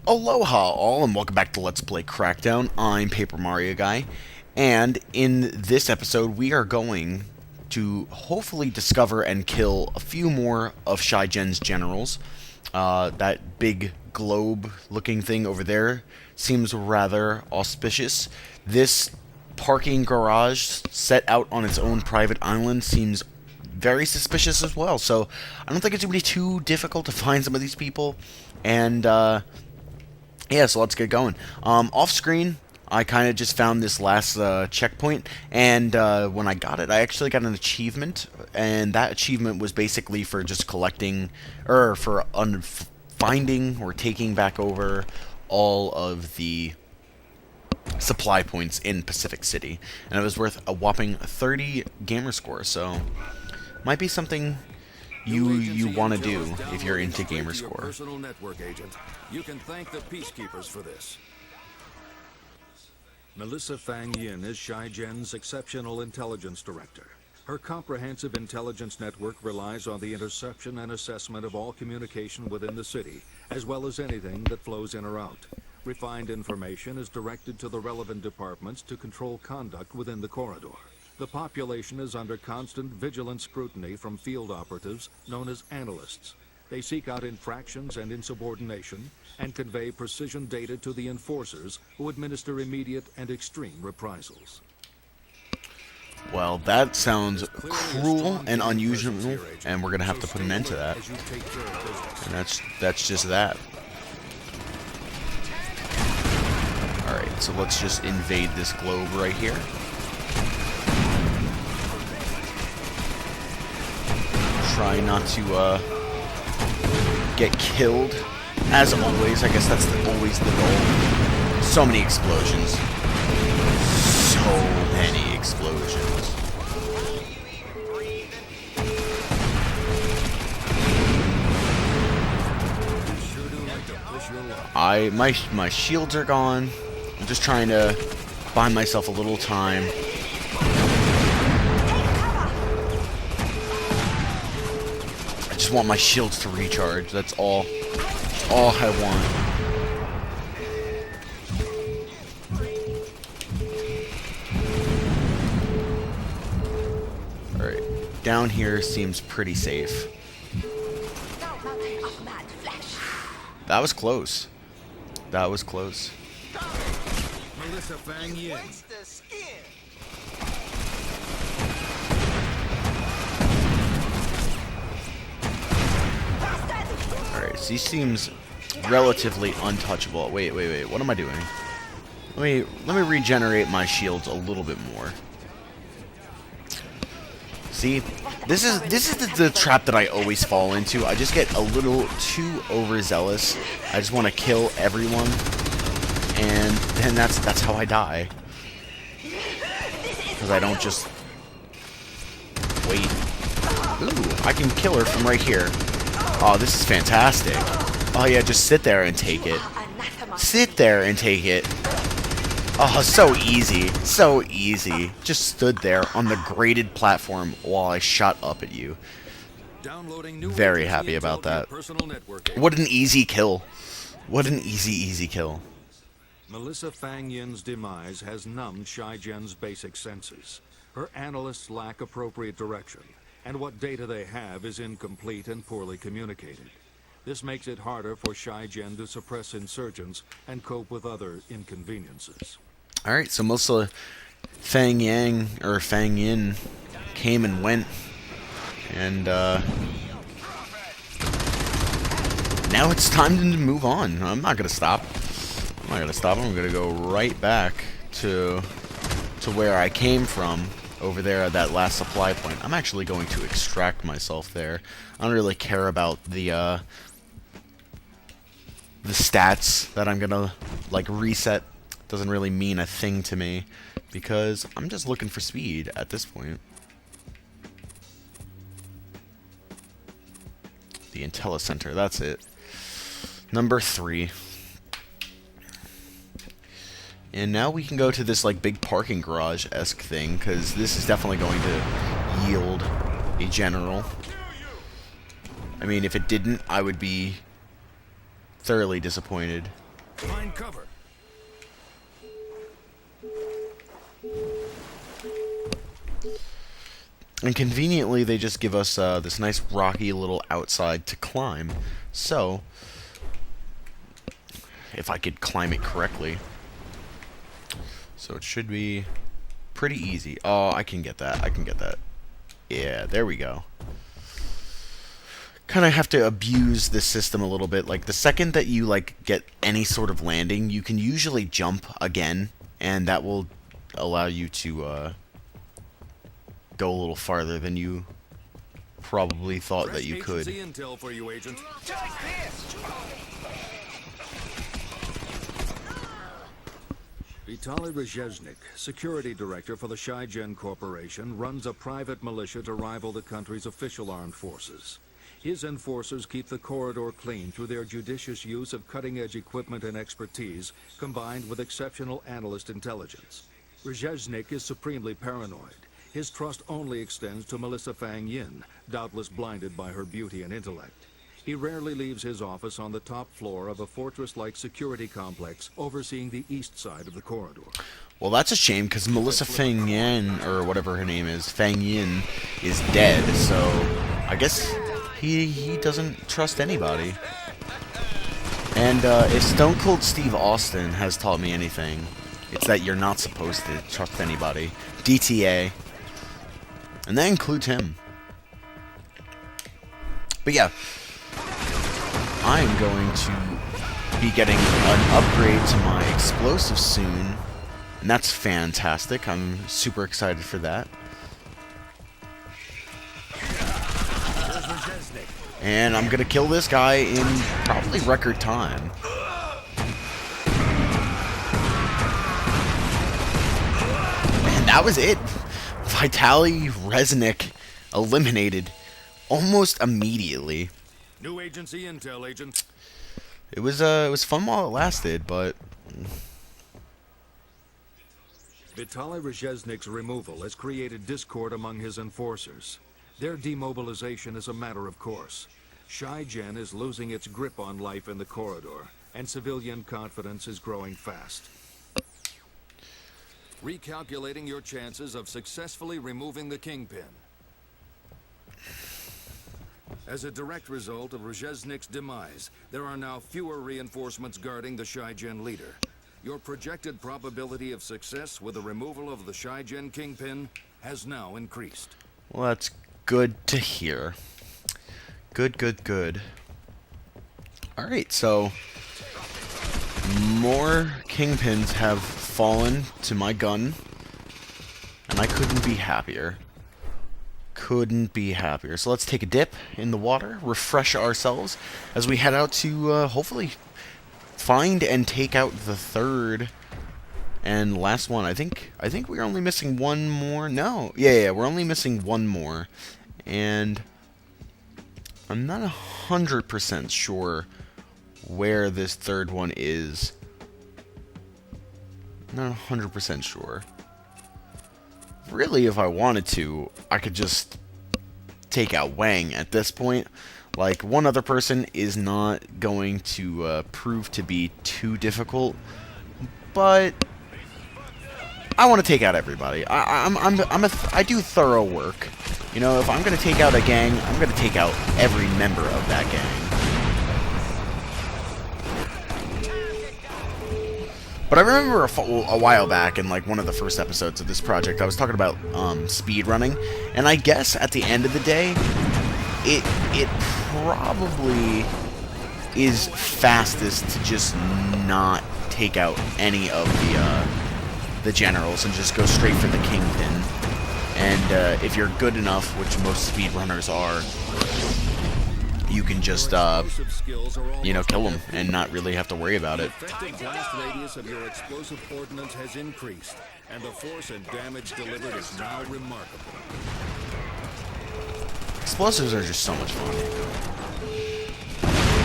Aloha all, and welcome back to Let's Play Crackdown. I'm Paper Mario Guy, and in this episode we are going to hopefully discover and kill a few more of Shai-Gen's generals. That big globe-looking thing over there seems rather auspicious. This parking garage set out on its own private island seems very suspicious as well, so I don't think it's going to be too difficult to find some of these people, and yeah, so let's get going. Off screen, I kind of just found this last checkpoint, and when I got it, I actually got an achievement, and that achievement was basically for just collecting, or for finding or taking back over all of the supply points in Pacific City, and it was worth a whopping 30 gamer score, so might be something you want to do if you're into gamer score. Personal network agent. You can thank the peacekeepers for this. Melissa Fang Yin is Shai-Gen's exceptional intelligence director. Her comprehensive intelligence network relies on the interception and assessment of all communication within the city, as well as anything that flows in or out. Refined information is directed to the relevant departments to control conduct within the corridor. The population is under constant vigilant scrutiny from field operatives known as analysts. They seek out infractions and insubordination and convey precision data to the enforcers who administer immediate and extreme reprisals. Well, that sounds cruel and unusual, and we're going to have to put an end to that. And that's just that. Alright, so let's just invade this globe right here. Try not to get killed. As always, I guess that's always the goal. So many explosions. So many explosions. My shields are gone. I'm just trying to buy myself a little time. I just want my shields to recharge. That's all I want. Alright, down here seems pretty safe. That was close. That was close. Melissa Fang Yin. Alright, so he seems relatively untouchable. Wait, what am I doing? Let me regenerate my shields a little bit more. See, this is the trap that I always fall into. I just get a little too overzealous. I just want to kill everyone, and then that's how I die. Because I don't just wait. Ooh, I can kill her from right here. Oh, this is fantastic. Oh yeah, just sit there and take it. Sit there and take it. Oh, so easy. So easy. Just stood there on the graded platform while I shot up at you. Very happy about that. What an easy kill. What an easy kill. Melissa Fang Yin's demise has numbed Shai-Gen's basic senses. Her analysts lack appropriate direction, and what data they have is incomplete and poorly communicated. This makes it harder for Shai-Gen to suppress insurgents and cope with other inconveniences. Alright, so Melissa Fang Yin came and went, and now it's time to move on. I'm not gonna stop. I'm gonna go right back to where I came from, over there at that last supply point. I'm actually going to extract myself there. I don't really care about the stats that I'm gonna like reset. Doesn't really mean a thing to me because I'm just looking for speed at this point. The IntelliCenter, that's it. Number 3. And now we can go to this like big parking garage-esque thing, because this is definitely going to yield a general. I mean, if it didn't, I would be thoroughly disappointed. Find cover. And conveniently, they just give us this nice rocky little outside to climb. So, if I could climb it correctly. So it should be pretty easy. Oh, I can get that. I can get that. Yeah, there we go. Kind of have to abuse this system a little bit. Like, the second that you, like, get any sort of landing, you can usually jump again, and that will allow you to, go a little farther than you probably thought that you could. Intel for you, Agent. Vitaly Reznick, security director for the Shai-Gen Corporation, runs a private militia to rival the country's official armed forces. His enforcers keep the corridor clean through their judicious use of cutting-edge equipment and expertise, combined with exceptional analyst intelligence. Reznick is supremely paranoid. His trust only extends to Melissa Fang, doubtless blinded by her beauty and intellect. He rarely leaves his office on the top floor of a fortress-like security complex overseeing the east side of the corridor. Well, that's a shame, because Melissa Fang Yin, or whatever her name is, Fang Yin, is dead, so I guess he doesn't trust anybody. And if Stone Cold Steve Austin has taught me anything, it's that you're not supposed to trust anybody. DTA. And that includes him. But yeah, I am going to be getting an upgrade to my explosive soon, and that's fantastic. I'm super excited for that. And I'm gonna kill this guy in probably record time. And that was it. Vitaly Reznick eliminated almost immediately. New agency intel, Agent. It was fun while it lasted, but Vitaly Reznick's removal has created discord among his enforcers. Their demobilization is a matter of course. Shai-Gen is losing its grip on life in the corridor, and civilian confidence is growing fast. Recalculating your chances of successfully removing the Kingpin. As a direct result of Reznick's demise, there are now fewer reinforcements guarding the Shai-Gen leader. Your projected probability of success with the removal of the Shai-Gen Kingpin has now increased. well, that's good to hear. Good, good, good. Alright, so more Kingpins have fallen to my gun, and I couldn't be happier. Couldn't be happier. So let's take a dip in the water, refresh ourselves, as we head out to hopefully find and take out the third and last one. I think we're only missing one more. No, yeah, we're only missing one more, and I'm not 100% sure where this third one is. Not 100% sure. Really, if I wanted to, I could just take out Wang at this point. Like, one other person is not going to prove to be too difficult, but I want to take out everybody. I do thorough work. You know, if I'm going to take out a gang, I'm going to take out every member of that gang. But I remember a while back in like one of the first episodes of this project, I was talking about speed running, and I guess at the end of the day, it probably is fastest to just not take out any of the generals and just go straight for the Kingpin. And if you're good enough, which most speedrunners are, you can just, you know, kill them and not really have to worry about it. The effective blast radius of your explosive ordnance has increased, and the force and damage delivered is now remarkable. Explosives are just so much fun.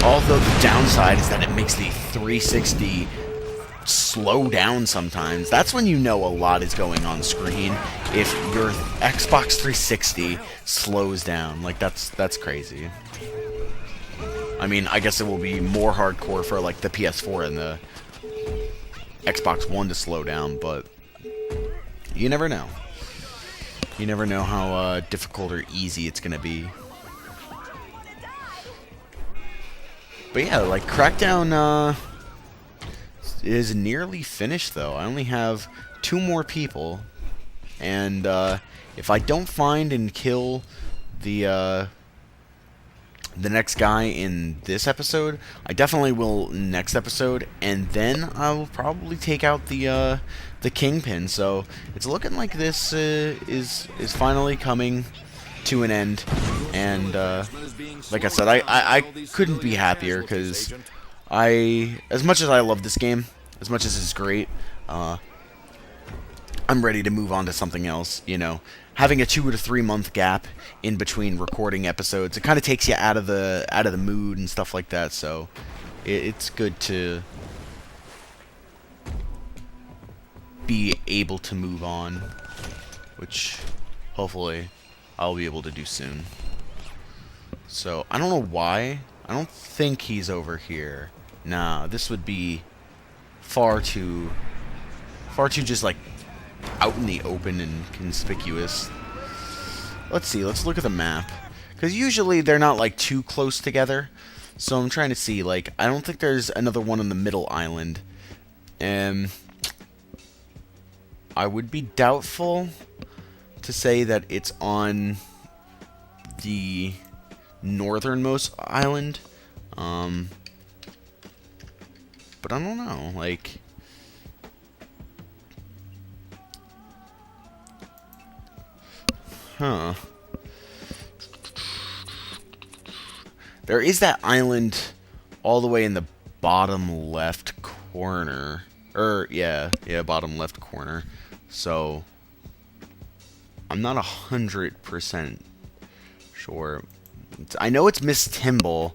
Although the downside is that it makes the 360 slow down sometimes. That's when you know a lot is going on screen. If your Xbox 360 slows down, like that's crazy. I mean, I guess it will be more hardcore for like the PS4 and the Xbox One to slow down, but you never know. You never know how difficult or easy it's gonna be. But yeah, like, Crackdown is nearly finished, though. I only have 2 more people, and if I don't find and kill the next guy in this episode, I definitely will next episode, and then I will probably take out the Kingpin. So it's looking like this is finally coming to an end, and like I said, I couldn't be happier, because as much as I love this game, as much as it's great, I'm ready to move on to something else. You know, having a 2 to 3 month gap in between recording episodes, it kind of takes you out of the mood and stuff like that. So it's good to be able to move on, which hopefully I'll be able to do soon. So I don't know why. I don't think he's over here. Nah, this would be far too just like out in the open and conspicuous. Let's see, let's look at the map, because usually they're not like too close together. So I'm trying to see, like, I don't think there's another one on the middle island, and I would be doubtful to say that it's on the northernmost island, but I don't know, like, huh. There is that island all the way in the bottom left corner. Yeah, bottom left corner. So I'm not 100% sure. I know it's Miss Timbal.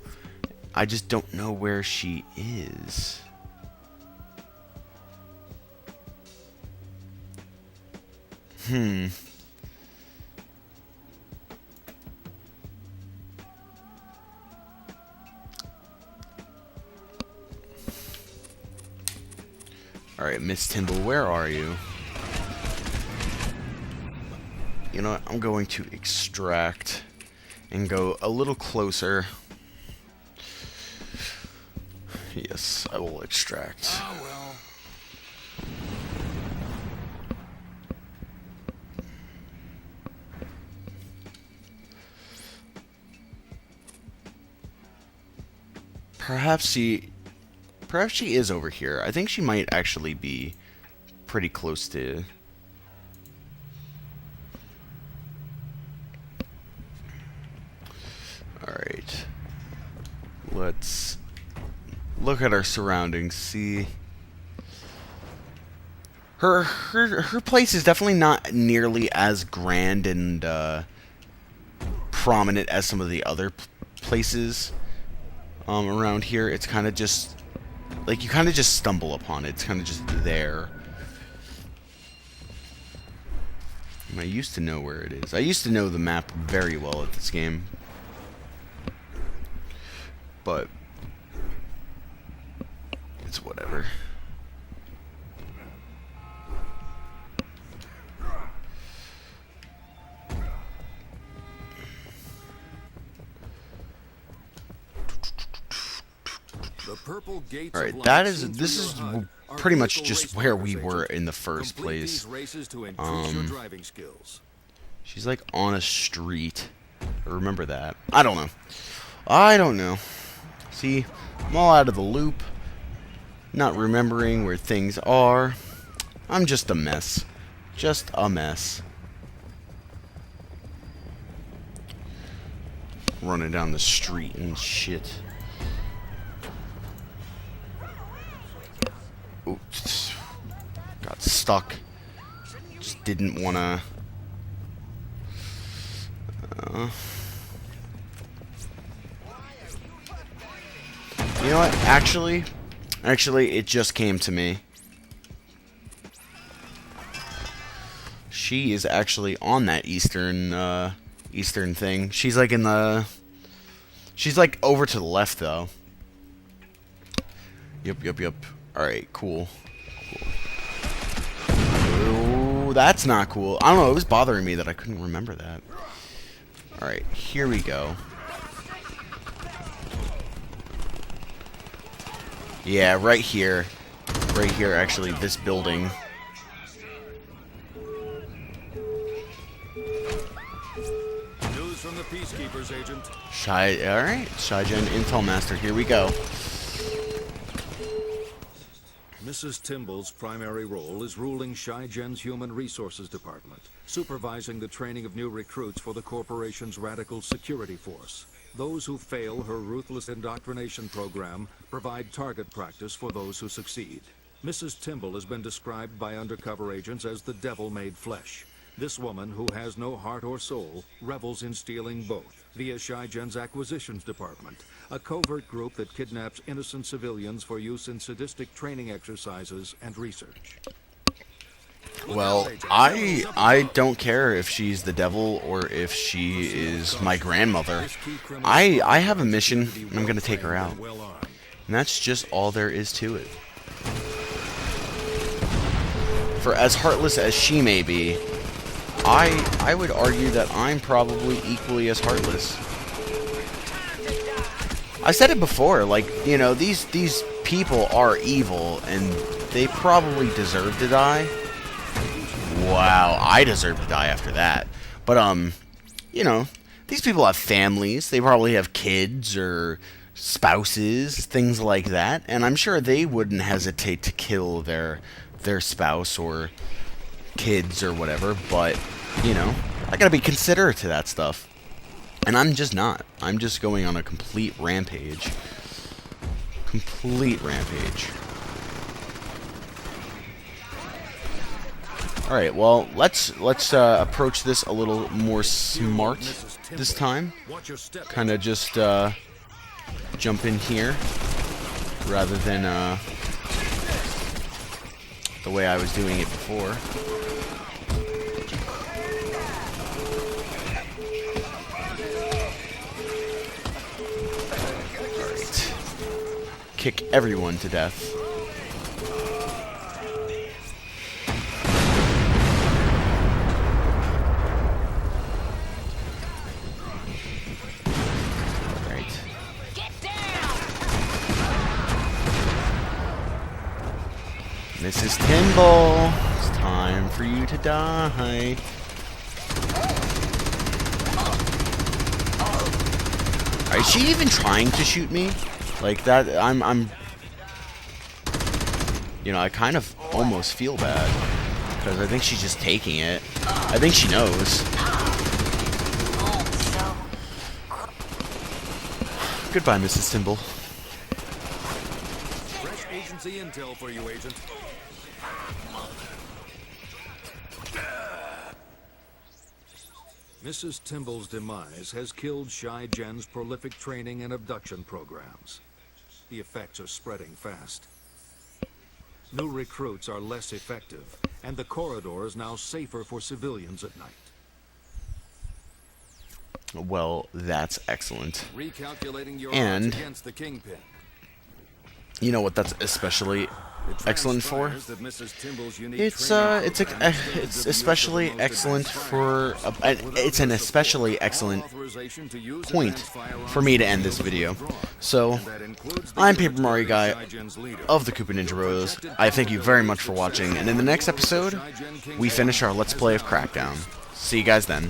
I just don't know where she is. Alright, Miss Timbal, where are you? You know what? I'm going to extract and go a little closer. Yes, I will extract. Oh, well. Perhaps she is over here. I think she might actually be pretty close to... Alright. Let's look at our surroundings, see... Her place is definitely not nearly as grand and prominent as some of the other places around here. It's kind of just... like, you kind of just stumble upon it. It's kind of just there. And I used to know where it is. I used to know the map very well at this game. But it's whatever. Alright, this is pretty much just where we were in the first place. She's like on a street. I remember that. I don't know. See, I'm all out of the loop. Not remembering where things are. I'm just a mess. Just a mess. Running down the street and shit. Oops. Got stuck. Just didn't wanna... You know what? Actually, it just came to me. She is actually on that eastern thing. She's like in the... She's like over to the left, though. Yep. Alright, cool. that's not cool. I don't know, it was bothering me that I couldn't remember that. Alright, here we go. Yeah, right here. Right here, actually, this building. News from the Peacekeepers, Agent. Alright, Shai-Gen Intel Master, here we go. Mrs. Timbal's primary role is ruling Shai-Gen's Human Resources Department, supervising the training of new recruits for the corporation's radical security force. Those who fail her ruthless indoctrination program provide target practice for those who succeed. Mrs. Timbal has been described by undercover agents as the devil made flesh. This woman, who has no heart or soul, revels in stealing both via Shai-Gen's Acquisitions Department, a covert group that kidnaps innocent civilians for use in sadistic training exercises and research. Well, I don't care if she's the devil or if she is my grandmother. I have a mission, and I'm gonna take her out. And that's just all there is to it. For as heartless as she may be, I would argue that I'm probably equally as heartless. I said it before, like, you know, these people are evil, and they probably deserve to die. Wow, I deserve to die after that. But, you know, these people have families. They probably have kids or spouses, things like that. And I'm sure they wouldn't hesitate to kill their spouse or kids or whatever. But, you know, I gotta be considerate to that stuff. And I'm just not. I'm just going on a complete rampage. Complete rampage. Alright, well, let's approach this a little more smart this time. Kind of just jump in here rather than the way I was doing it before. Alright. Kick everyone to death. Mrs. Timbal, it's time for you to die. Is she even trying to shoot me? Like that, I'm you know, I kind of almost feel bad. Because I think she's just taking it. I think she knows. Goodbye, Mrs. Timbal. Fresh agency intel for you, Agent. Mrs. Timbal's demise has killed Shai-Gen's prolific training and abduction programs. The effects are spreading fast. New recruits are less effective, and the corridor is now safer for civilians at night. Well, that's excellent. Recalculating your And odds against the Kingpin. you know what that's especially excellent for? It's especially excellent for it's an especially excellent point for me to end this video. So I'm Paper Mario Guy of the KoopaNinjaBros. I thank you very much for watching, and in the next episode we finish our Let's Play of Crackdown. See you guys then.